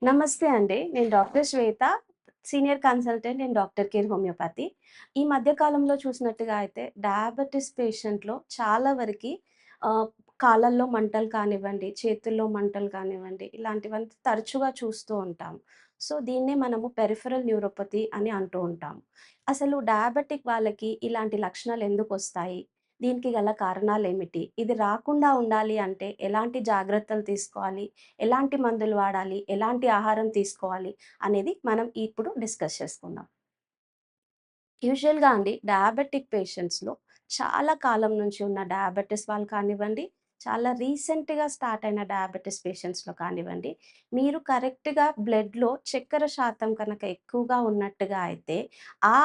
నమస్తే అండి. నేను doctor Shweta, senior consultant in doctor care homeopathy. ఈ మధ్య కాలంలో చూసినట్టుగా అయితే డయాబెటిస్ పేషెంట్‌లో చాలా వరకి ఆహ్, కాళ్ళల్లో మంటలు కానివ్వండి, చేతుల్లో మంటలు కానివ్వండి, ఇలాంటివన్నీ తరచుగా చూస్తూ ఉంటాం. సో, దీన్నే మనము పెరిఫెరల్ న్యూరోపతి అని అంటూ ఉంటాం. అసలు డయాబెటిక్ వాళ్ళకి ఇలాంటి లక్షణాలు ఎందుకొస్తాయి? దీనికి గల కారణాలేమిటి? ఇది రాకుండా ఉండాలి అంటే ఎలాంటి జాగ్రత్తలు తీసుకోవాలి? ఎలాంటి మందులు వాడాలి? ఎలాంటి ఆహారం తీసుకోవాలి? అనేది మనం ఇప్పుడు డిస్కస్ చేసుకుందాం. యూజువల్‌గా అండి డయాబెటిక్ పేషెంట్స్‌లో చాలా కాలం నుంచి ఉన్న డయాబెటిస్ వాళ్ళు కానివ్వండి, చాలా రీసెంట్‌గా స్టార్ట్ అయిన డయాబెటిస్ పేషెంట్స్‌లో కానివ్వండి, మీరు కరెక్ట్‌గా బ్లడ్‌లో చక్కెర శాతం కనుక ఎక్కువగా ఉన్నట్టుగా అయితే ఆ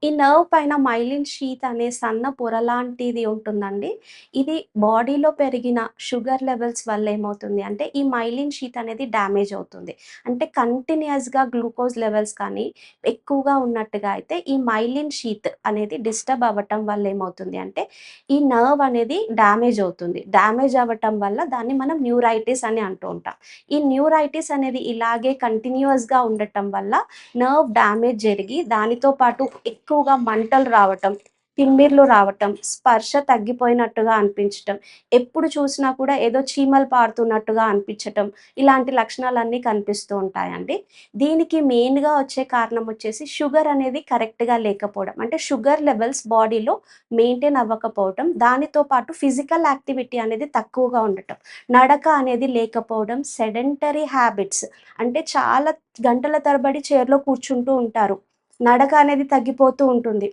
ఈ నర్వ్ పైన మైలిన్ షీత్ అనే సన్న పొర లాంటిది ఉంటుందండి. ఇది బాడీలో పెరిగిన షుగర్ లెవెల్స్ వల్ల ఏమవుతుంది అంటే, ఈ మైలిన్ షీత్ అనేది డ్యామేజ్ అవుతుంది. అంటే కంటిన్యూయస్‌గా గ్లూకోజ్ లెవెల్స్ కానీ ఎక్కువగా ఉన్నట్టుగా అయితే, ఈ మైలిన్ షీత్ అనేది డిస్టర్బ్ అవ్వటం వల్ల ఏమవుతుంది అంటే, ఈ నర్వ్ అనేది డ్యామేజ్ అవుతుంది. డ్యామేజ్ అవ్వటం వల్ల దాన్ని మనం న్యూరైటిస్ అని అంటూ ఉంటాం. ఈ న్యూరైటిస్ అనేది ఇలాగే కంటిన్యూయస్‌గా ఉండటం వల్ల నర్వ్ డ్యామేజ్ జరిగి దానితో పాటు ఎక్కువగా మంటలు రావటం, తిమ్మిర్లు రావటం, స్పర్శ తగ్గిపోయినట్టుగా అనిపించటం, ఎప్పుడు చూసినా కూడా ఏదో చీమలు పారుతున్నట్టుగా అనిపించటం, ఇలాంటి లక్షణాలన్నీ కనిపిస్తూ ఉంటాయండి. దీనికి మెయిన్‌గా వచ్చే కారణం వచ్చేసి షుగర్ అనేది కరెక్ట్‌గా లేకపోవడం. అంటే షుగర్ లెవెల్స్ బాడీలో మెయింటైన్ అవ్వకపోవటం, దానితో పాటు ఫిజికల్ యాక్టివిటీ అనేది తక్కువగా ఉండటం, నడక అనేది లేకపోవడం, సెడెంటరీ హ్యాబిట్స్ అంటే చాలా గంటల తరబడి చైర్‌లో కూర్చుంటూ ఉంటారు. నడక అనేది తగ్గిపోతూ ఉంటుంది.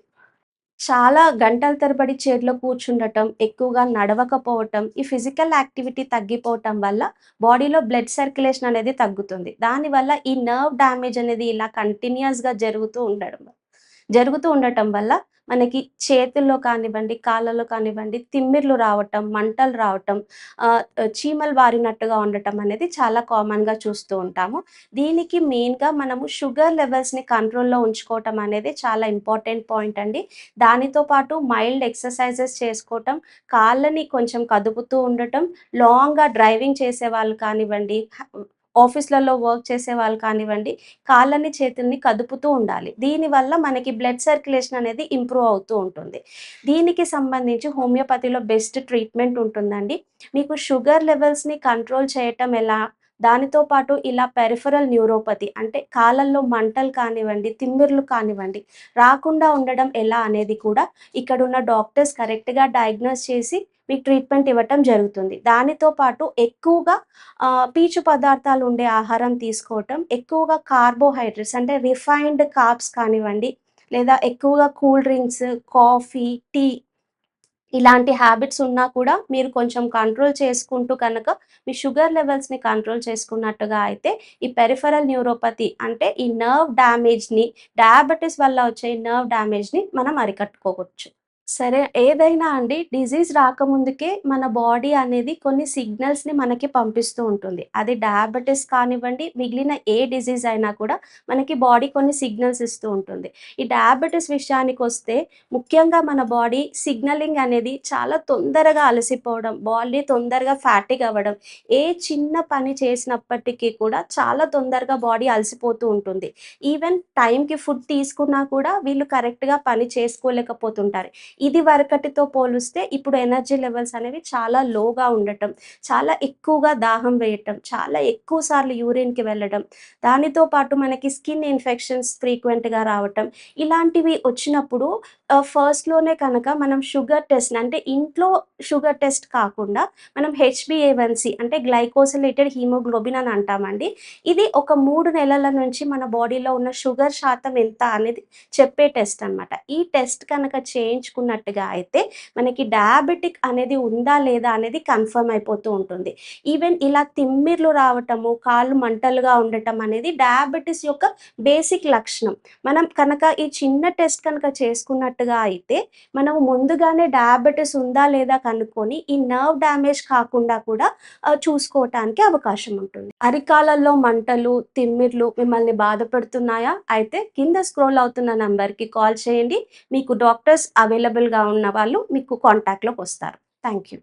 చాలా గంటల తరబడి చైర్‌లో కూర్చుండటం, ఎక్కువగా నడవకపోవటం, ఈ ఫిజికల్ యాక్టివిటీ తగ్గిపోవటం వల్ల బాడీలో బ్లడ్ సర్క్యులేషన్ అనేది తగ్గుతుంది. దానివల్ల ఈ నర్వ్ డ్యామేజ్ అనేది ఇలా కంటిన్యూయస్‌గా జరుగుతూ ఉండటం వల్ల మనకి చేతుల్లో కానివ్వండి, కాళ్ళలో కానివ్వండి, తిమ్మిర్లు రావటం, మంటలు రావటం, చీమలు బారినట్టుగా ఉండటం అనేది చాలా కామన్‌గా చూస్తూ ఉంటాము. దీనికి మెయిన్‌గా మనము షుగర్ లెవెల్స్‌ని కంట్రోల్‌లో ఉంచుకోవటం అనేది చాలా ఇంపార్టెంట్ పాయింట్ అండి. దానితో పాటు మైల్డ్ ఎక్సర్‌సైజెస్ చేసుకోవటం, కాళ్ళని కొంచెం కదుపుతూ ఉండటం, లాంగ్‌గా డ్రైవింగ్ చేసేవాళ్ళు కానివ్వండి, ఆఫీస్‌లలో వర్క్ చేసేవాళ్ళు కానివ్వండి, కాళ్ళని, చేతుల్ని కదుపుతూ ఉండాలి. దీనివల్ల మనకి బ్లడ్ సర్క్యులేషన్ అనేది ఇంప్రూవ్ అవుతూ ఉంటుంది. దీనికి సంబంధించి హోమియోపతిలో బెస్ట్ ట్రీట్మెంట్ ఉంటుందండి. మీకు షుగర్ లెవెల్స్‌ని కంట్రోల్ చేయటం ఎలా? దానితో పాటు ఇలా పెరిఫెరల్ న్యూరోపతి అంటే కాళ్ళల్లో మంటలు కానివ్వండి, తిమ్మిర్లు కానివ్వండి, రాకుండా ఉండడం ఎలా అనేది కూడా ఇక్కడున్న డాక్టర్స్ కరెక్ట్‌గా డయాగ్నోస్ చేసి మీకు ట్రీట్మెంట్ ఇవ్వటం జరుగుతుంది. దానితో పాటు ఎక్కువగా పీచు పదార్థాలు ఉండే ఆహారం తీసుకోవటం, ఎక్కువగా కార్బోహైడ్రేట్స్ అంటే రిఫైన్డ్ కార్బ్స్ కానివ్వండి, లేదా ఎక్కువగా కూల్ డ్రింక్స్, కాఫీ, టీ ఇలాంటి హ్యాబిట్స్ ఉన్నా కూడా మీరు కొంచెం కంట్రోల్ చేసుకుంటూ కనుక మీ షుగర్ లెవెల్స్‌ని కంట్రోల్ చేసుకున్నట్టుగా అయితే ఈ పెరిఫెరల్ న్యూరోపతి అంటే ఈ నర్వ్ డ్యామేజ్‌ని డయాబెటిస్ వల్ల వచ్చే నర్వ్ డ్యామేజ్‌ని మనం అరికట్టుకోవచ్చు. సరే. ఏదైనా అండి డిజీజ్ రాకముందుకే మన బాడీ అనేది కొన్ని సిగ్నల్స్‌ని మనకి పంపిస్తూ ఉంటుంది. అది డయాబెటిస్ కానివ్వండి, మిగిలిన ఏ డిజీజ్ అయినా కూడా మనకి బాడీ కొన్ని సిగ్నల్స్ ఇస్తూ ఉంటుంది. ఈ డయాబెటిస్ విషయానికొస్తే ముఖ్యంగా మన బాడీ సిగ్నలింగ్ అనేది చాలా తొందరగా అలసిపోవడం, బాడీ తొందరగా ఫ్యాటిగ్ అవ్వడం, ఏ చిన్న పని చేసినప్పటికీ కూడా చాలా తొందరగా బాడీ అలసిపోతూ ఉంటుంది. ఈవెన్ టైంకి ఫుడ్ తీసుకున్నా కూడా వీళ్ళు కరెక్ట్‌గా పని చేసుకోలేకపోతుంటారు. ఇది వరకటితో పోలిస్తే ఇప్పుడు ఎనర్జీ లెవెల్స్ అనేవి చాలా లోగా ఉండటం, చాలా ఎక్కువగా దాహం వేయటం, చాలా ఎక్కువ సార్లు యూరిన్‌కి వెళ్ళడం, దానితో పాటు మనకి స్కిన్ ఇన్ఫెక్షన్స్ ఫ్రీక్వెంట్‌గా రావటం, ఇలాంటివి వచ్చినప్పుడు ఫస్ట్‌లోనే కనుక మనం షుగర్ టెస్ట్ అంటే ఇంట్లో షుగర్ టెస్ట్ కాకుండా మనం హెచ్‌బీఏవన్సీ అంటే గ్లైకోసిలేటెడ్ హీమోగ్లోబిన్ అని అంటామండి. ఇది ఒక 3 నెలల నుంచి మన బాడీలో ఉన్న షుగర్ శాతం ఎంత అనేది చెప్పే టెస్ట్ అనమాట. ఈ టెస్ట్ కనుక చేయించుకున్నట్టుగా అయితే మనకి డయాబెటిక్ అనేది ఉందా లేదా అనేది కన్ఫర్మ్ అయిపోతూ ఉంటుంది. ఈవెన్ ఇలా తిమ్మిర్లు రావటము, కాళ్ళు మంటలుగా ఉండటం అనేది డయాబెటిస్ యొక్క బేసిక్ లక్షణం. మనం కనుక ఈ చిన్న టెస్ట్ కనుక చేసుకున్నట్టుగా అయితే మనము ముందుగానే డయాబెటిస్ ఉందా లేదా కనుక్కొని ఈ నర్వ్ డ్యామేజ్ కాకుండా కూడా చూసుకోవటానికి అవకాశం ఉంటుంది. అరికాళ్ళల్లో మంటలు, తిమ్మిర్లు మిమ్మల్ని బాధపెడుతున్నాయా? అయితే కింద స్క్రోల్ అవుతున్న నంబర్‌కి కాల్ చేయండి. మీకు డాక్టర్స్ అవైలబుల్‌గా ఉన్న వాళ్ళు మీకు కాంటాక్ట్‌లోకొస్తారు. Thank you.